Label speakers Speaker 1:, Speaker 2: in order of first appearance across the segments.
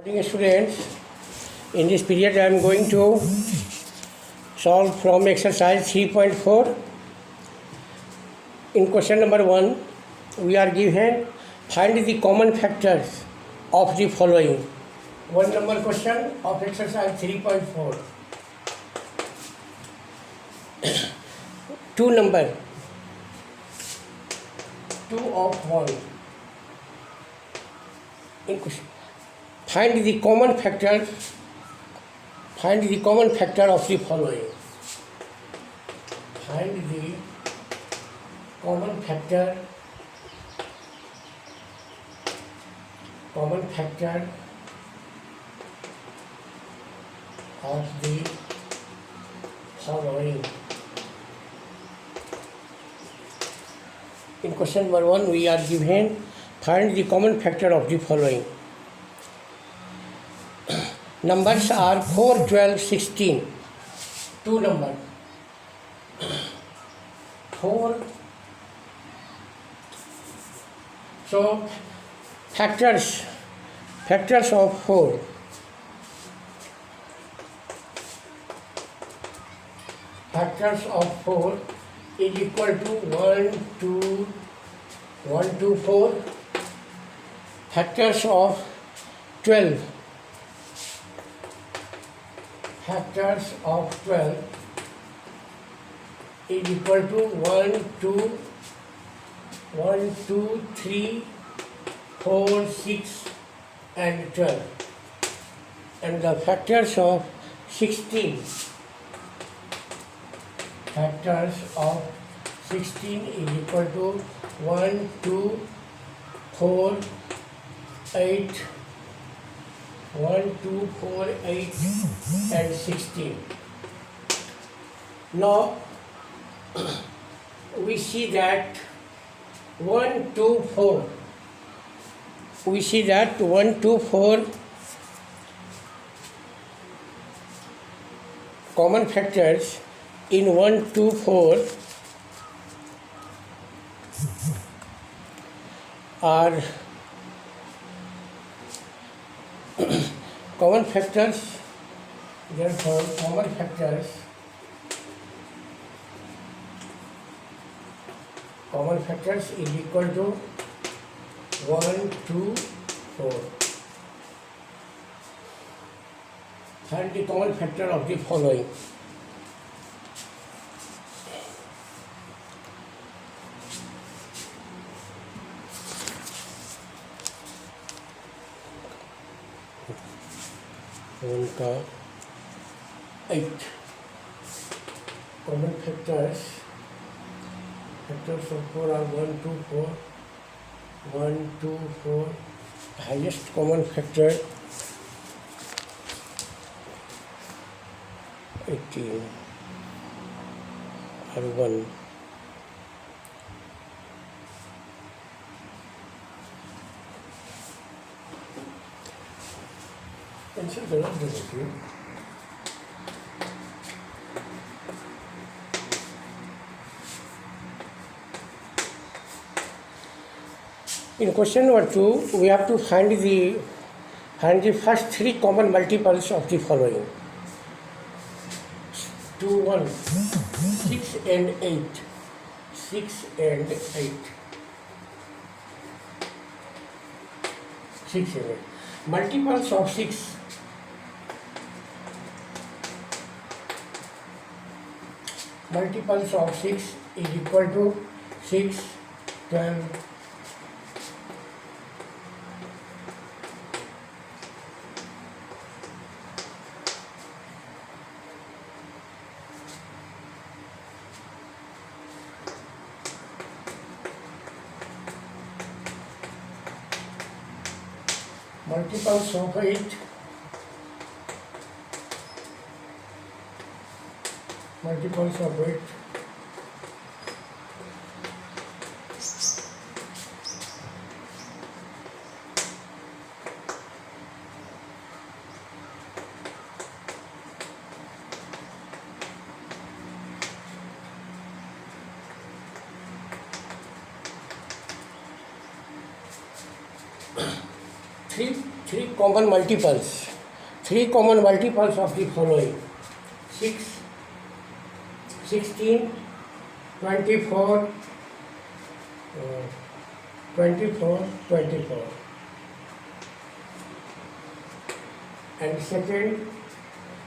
Speaker 1: Dear students, in this period I am going to solve from exercise 3.4. In question number 1, we are given find the common factors of the following. 1 number question of exercise 3.4. 2 number 2 of 1. In question, find the common factor of the following. Find the common factor of the following. In question number 1, we are given find the common factor of the following. Numbers are 4, 12, 16. Two numbers. 4. So factors of 4. Factors of 4 is equal to 1 to 4. Factors of 12. Factors of 12 is equal to 1, 2, 3, 4, 6 and 12. And the factors of 16. Factors of 16 is equal to 1, 2, 4, 8, 1, 2, 4, 8 and 16. Now we see that 1, 2, 4. We see that 1, 2, 4 common factors in 1, 2, 4 are common factors. Therefore, common factors is equal to 1, 2, 4. Find the common factor of the following. उनका 8 common factors of 4 are 1, 2, 4, 1, 2, 4. Highest common factor 18 are 1. Answer the rest of it. In question number 2, we have to find the first 3 common multiples of the following. 2, 1, 6 and 8. 6 and 8. 6 and 8. Multiples of 6. Multiples of 6 is equal to 6, 12, multiples of 8. Multiples of 8. three common multiples. Three common multiples of the following: 6, 16, 24, 24. And second,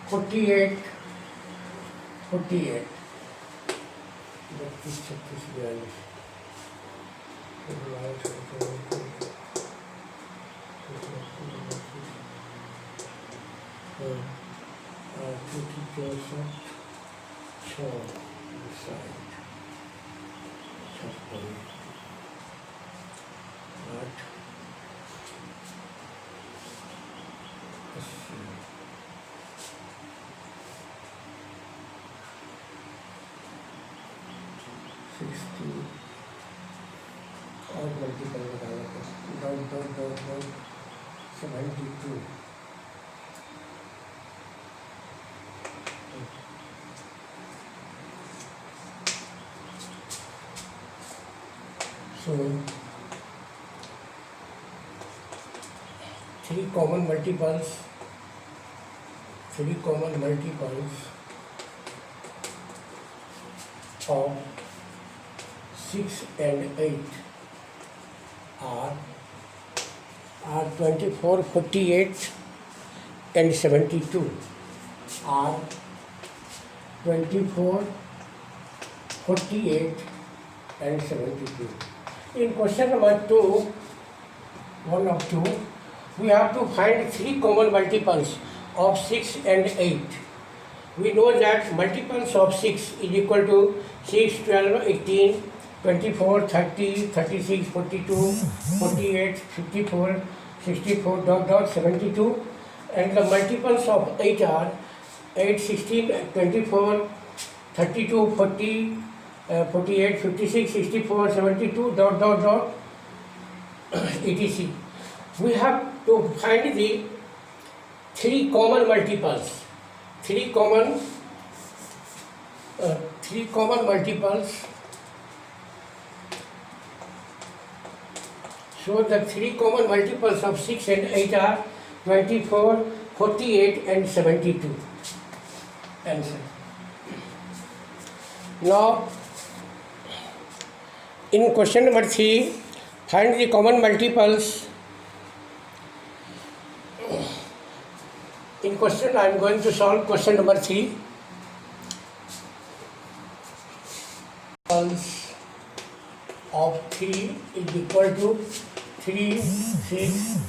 Speaker 1: 48. और multiple लगाना dot 72. So three common multiples of 6 and 8 are 24, 48 and 72. Are 24, 48 and 72. In question number 2, 1 of 2, we have to find three common multiples of 6 and 8. We know that multiples of 6 is equal to 6, 12, 18, 24, 30, 36, 42, 48, 54, 64, 72. And the multiples of 8 are 8, 16, 24, 32, 40, 48, 56, 64, 72, etc. We have to find the three common multiples. Three common multiples. So the three common multiples of 6 and 8 are 24, 48 and 72. Answer. Now, in question number 3, find the common multiples. In question, I am going to solve question number 3. Multiples of 3 is equal to 3, 6,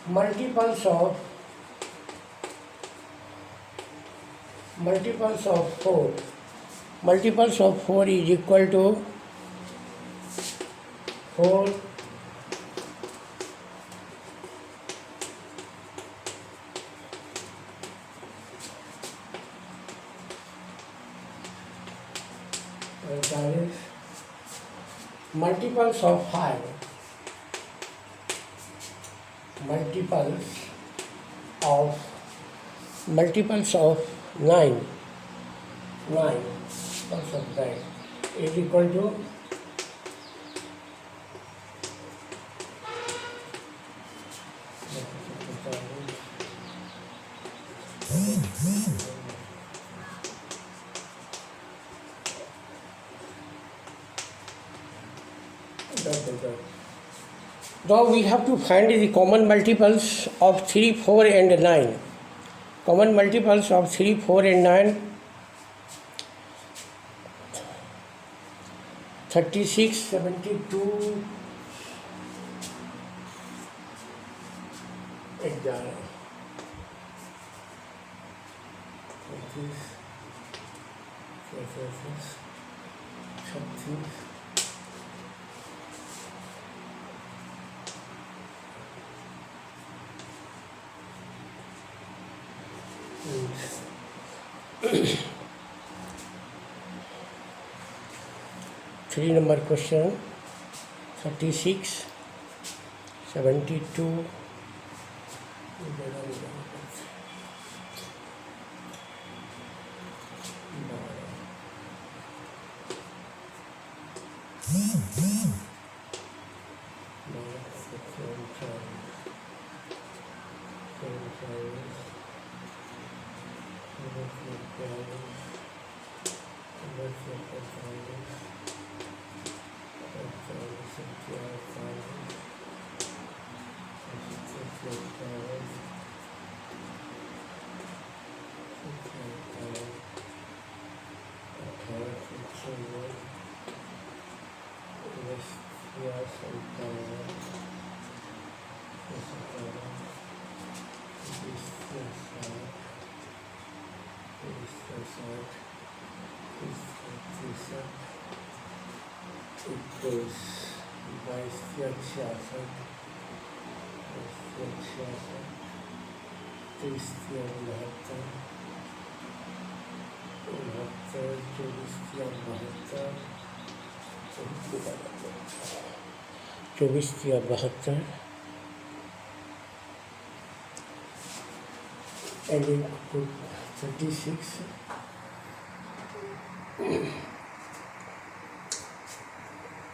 Speaker 1: multiples of 4. Multiples of 4 is equal to 4, 45. Multiples of 5. Multiples of 9. Multiples of 9 is equal to 5. Now we have to find the common multiples of 3, 4 and 9. Common multiples of 3, 4 and 9. 36, 72, 11. 3 number question, 36, 72, चौबीस या बहत्तर ending to 36.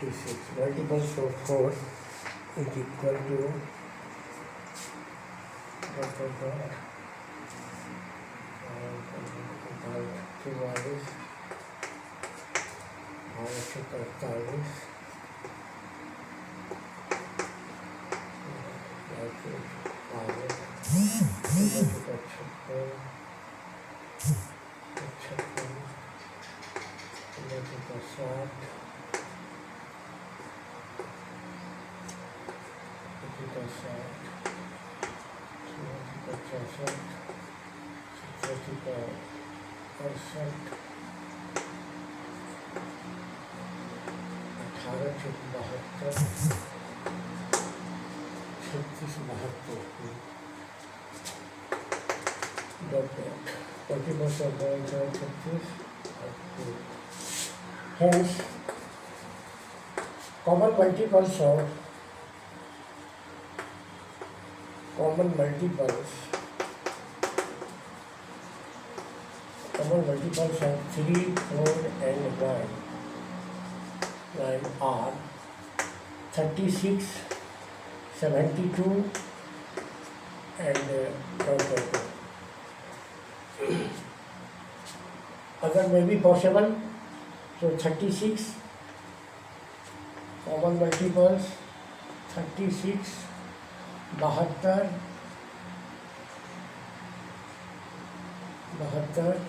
Speaker 1: 36 multiples of 4 is equal to hence common multiples of 3, 4 and 9 are 36, 72 and other may be possible. So 36 common multiples 36, 72,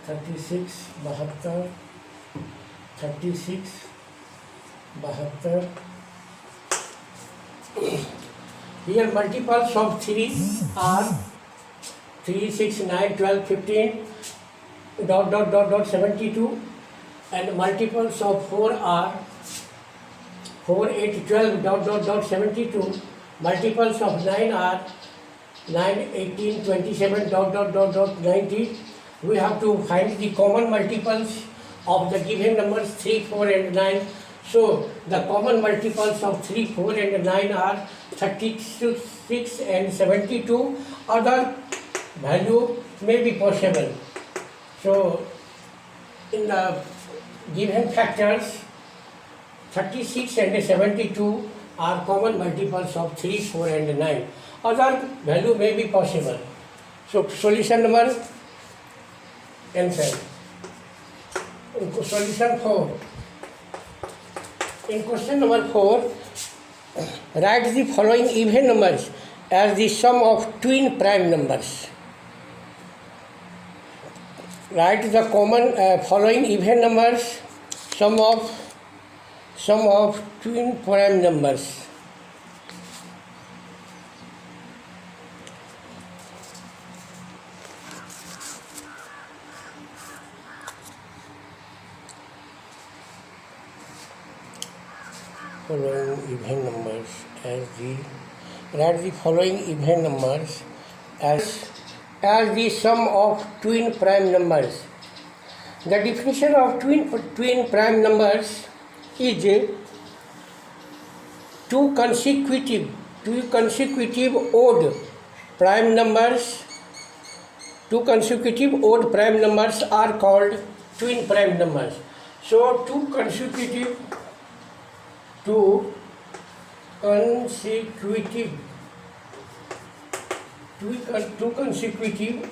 Speaker 1: 36, 72, 36, 72. Here multiples of 3 are 3, 6, 9, 12, 15, ... 72, and multiples of 4 are 4, 8, 12, ... 72. Multiples of 9 are 9, 18, 27, ... 90. We have to find the common multiples of the given numbers 3, 4 and 9. So the common multiples of 3, 4 and 9 are 36 and 72. Other value may be possible. So in the given factors 36 and 72 are common multiples of 3, 4 and 9. Other value may be possible. So solution number answer. Solution 4. In question number 4, write the following even numbers as the sum of twin prime numbers. Write the common following even numbers, sum of twin prime numbers. Following even numbers as the write the following even numbers as the sum of twin prime numbers. The definition of twin prime numbers is two consecutive odd prime numbers. Two consecutive odd prime numbers are called twin prime numbers. So two consecutive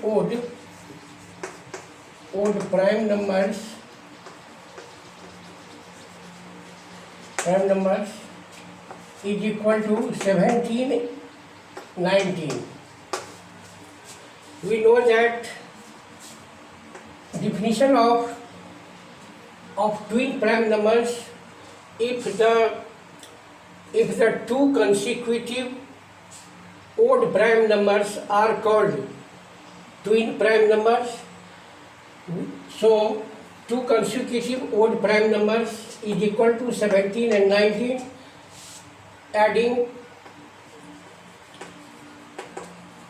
Speaker 1: odd odd prime numbers is equal to 17, 19. We know that definition of twin prime numbers, if the two consecutive odd prime numbers are called twin prime numbers, so two consecutive odd prime numbers is equal to 17 and 19.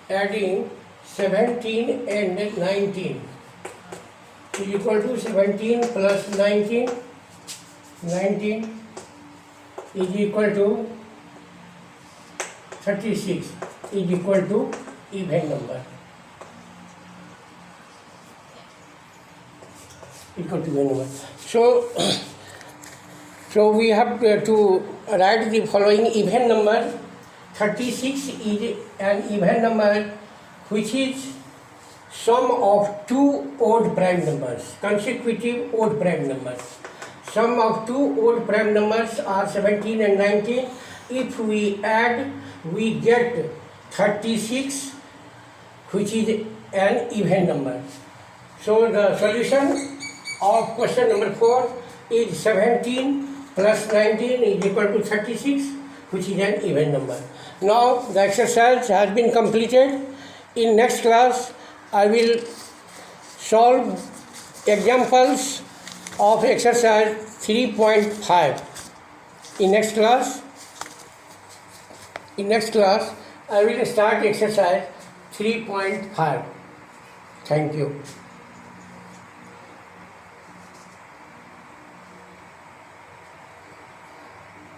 Speaker 1: Adding 17 and 19 is equal to 17 plus 19. 19 is equal to 36, is equal to even number. Equal to even number. So we have to write the following even number. 36 is an even number which is sum of two odd prime numbers, consecutive odd prime numbers. Sum of two odd prime numbers are 17 and 19. If we add, we get 36, which is an even number. So the solution of question number 4 is 17 plus 19 is equal to 36, which is an even number. Now the exercise has been completed. In next class, I will solve examples of exercise 3.5. In next class, I will start exercise 3.5. Thank you.